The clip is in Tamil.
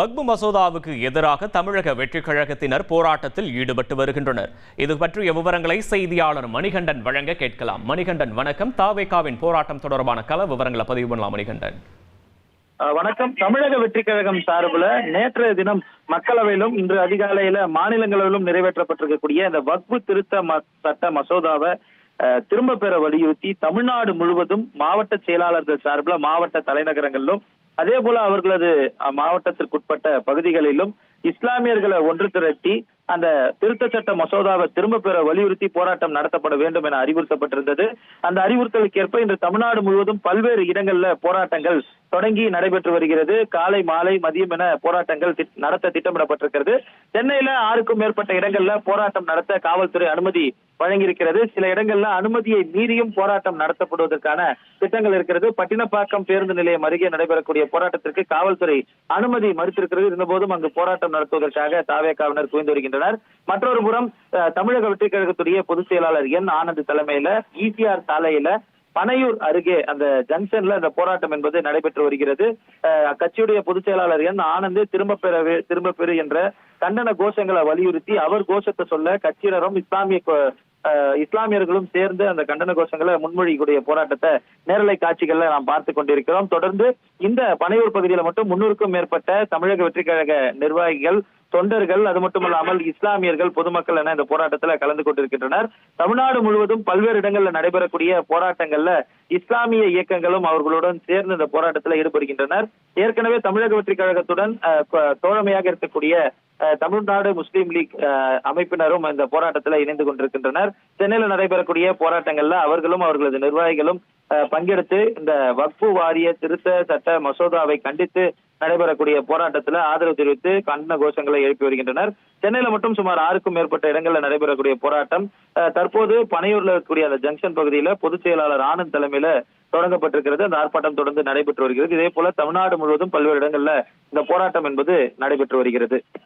வக்பு மசோதாவுக்கு எதிராக தமிழக வெற்றிக் கழகத்தினர் போராட்டத்தில் ஈடுபட்டு வருகின்றனர். இது பற்றிய விவரங்களை செய்தியாளர் மணிகண்டன் வழங்க கேட்கலாம். மணிகண்டன் வணக்கம். தாவேகாவின் போராட்டம் தொடர்பான கள விவரங்களை பதிவு பண்ணலாம். மணிகண்டன் வணக்கம். தமிழக வெற்றிக் கழகம் சார்பில் நேற்றைய தினம் மக்களவையிலும் இன்று அதிகாலையில மாநிலங்களவிலும் நிறைவேற்றப்பட்டிருக்கக்கூடிய இந்த வக்பு திருத்த சட்ட மசோதாவை திரும்ப பெற வலியுறுத்தி தமிழ்நாடு முழுவதும் மாவட்ட செயலாளர்கள் சார்பில் மாவட்ட தலைநகரங்களிலும் அதே போல அவர்களது மாவட்டத்திற்குட்பட்ட பகுதிகளிலும் இஸ்லாமியர்களை ஒன்று திரட்டி அந்த திருத்த சட்ட மசோதாவை திரும்ப பெற வலியுறுத்தி போராட்டம் நடத்தப்பட வேண்டும் என அறிவுறுத்தப்பட்டிருந்தது. அந்த அறிவுறுத்தலுக்கு ஏற்ப இன்று தமிழ்நாடு முழுவதும் பல்வேறு இடங்கள்ல போராட்டங்கள் தொடங்கி நடைபெற்று வருகிறது. காலை மாலை மதியம் என போராட்டங்கள் நடத்த திட்டமிடப்பட்டிருக்கிறது. சென்னையில 6க்கும் மேற்பட்ட இடங்கள்ல போராட்டம் நடத்த காவல்துறை அனுமதி வழங்கியிருக்கிறது. சில இடங்கள்ல அனுமதியை மீறியும் போராட்டம் நடத்தப்படுவதற்கான திட்டங்கள் இருக்கிறது. பட்டினப்பாக்கம் பேருந்து நிலையம் அருகே நடைபெறக்கூடிய போராட்டத்திற்கு காவல்துறை அனுமதி மறுத்திருக்கிறது. இருந்தபோதும் அங்கு போராட்டம் நடத்துவதற்காக தாவேகாவினர் குவிந்து வருகின்றனர். மற்றொரு புறம் தமிழக வெற்றிக் கழகத்துடைய பொதுச் செயலாளர் என் ஆனந்த் தலைமையில ஈசிஆர் சாலையில பனையூர் அருகே அந்த ஜங்ஷன்ல இந்த போராட்டம் என்பது நடைபெற்று வருகிறது. கட்சியுடைய பொதுச் செயலாளர் என் ஆனந்த் திரும்ப பெறு என்ற கண்டன கோஷங்களை வலியுறுத்தி அவர் கோஷத்தை சொல்ல கட்சியினரும் இஸ்லாமியர்களும் சேர்ந்து அந்த கண்டன கோஷங்களை முன்மொழிக்கூடிய போராட்டத்தை நேரலை காட்சிகள்ல நாம் பார்த்து கொண்டிருக்கிறோம். தொடர்ந்து இந்த பனையூர் பகுதியில மட்டும் 300க்கும் மேற்பட்ட தமிழக வெற்றிக் கழக நிர்வாகிகள், தொண்டர்கள், அது மட்டுமல்லாமல் இஸ்லாமியர்கள், பொதுமக்கள் என இந்த போராட்டத்துல கலந்து கொண்டிருக்கின்றனர். தமிழ்நாடு முழுவதும் பல்வேறு இடங்கள்ல நடைபெறக்கூடிய போராட்டங்கள்ல இஸ்லாமிய இயக்கங்களும் அவர்களுடன் சேர்ந்து இந்த போராட்டத்துல ஈடுபடுகின்றனர். ஏற்கனவே தமிழக வெற்றிக் கழகத்துடன் தோழமையாக இருக்கக்கூடிய தமிழ்நாடு முஸ்லீம் லீக் அமைப்பினரும் இந்த போராட்டத்துல இணைந்து கொண்டிருக்கின்றனர். சென்னையில நடைபெறக்கூடிய போராட்டங்கள்ல அவர்களும் அவர்களது நிர்வாகிகளும் பங்கெடுத்து இந்த வக்பு வாரிய திருத்த சட்ட மசோதாவை கண்டித்து நடைபெறக்கூடிய போராட்டத்துல ஆதரவு தெரிவித்து கண்டன கோஷங்களை எழுப்பி வருகின்றனர். சென்னையில மட்டும் சுமார் 6க்கும் மேற்பட்ட இடங்கள்ல நடைபெறக்கூடிய போராட்டம் தற்போது பனையூர்ல இருக்கக்கூடிய அந்த ஜங்ஷன் பகுதியில பொதுச் செயலாளர் ஆனந்த் தலைமையில தொடங்கப்பட்டிருக்கிறது. அந்த ஆர்ப்பாட்டம் தொடர்ந்து நடைபெற்று வருகிறது. இதே போல தமிழ்நாடு முழுவதும் பல்வேறு இடங்கள்ல இந்த போராட்டம் என்பது நடைபெற்று வருகிறது.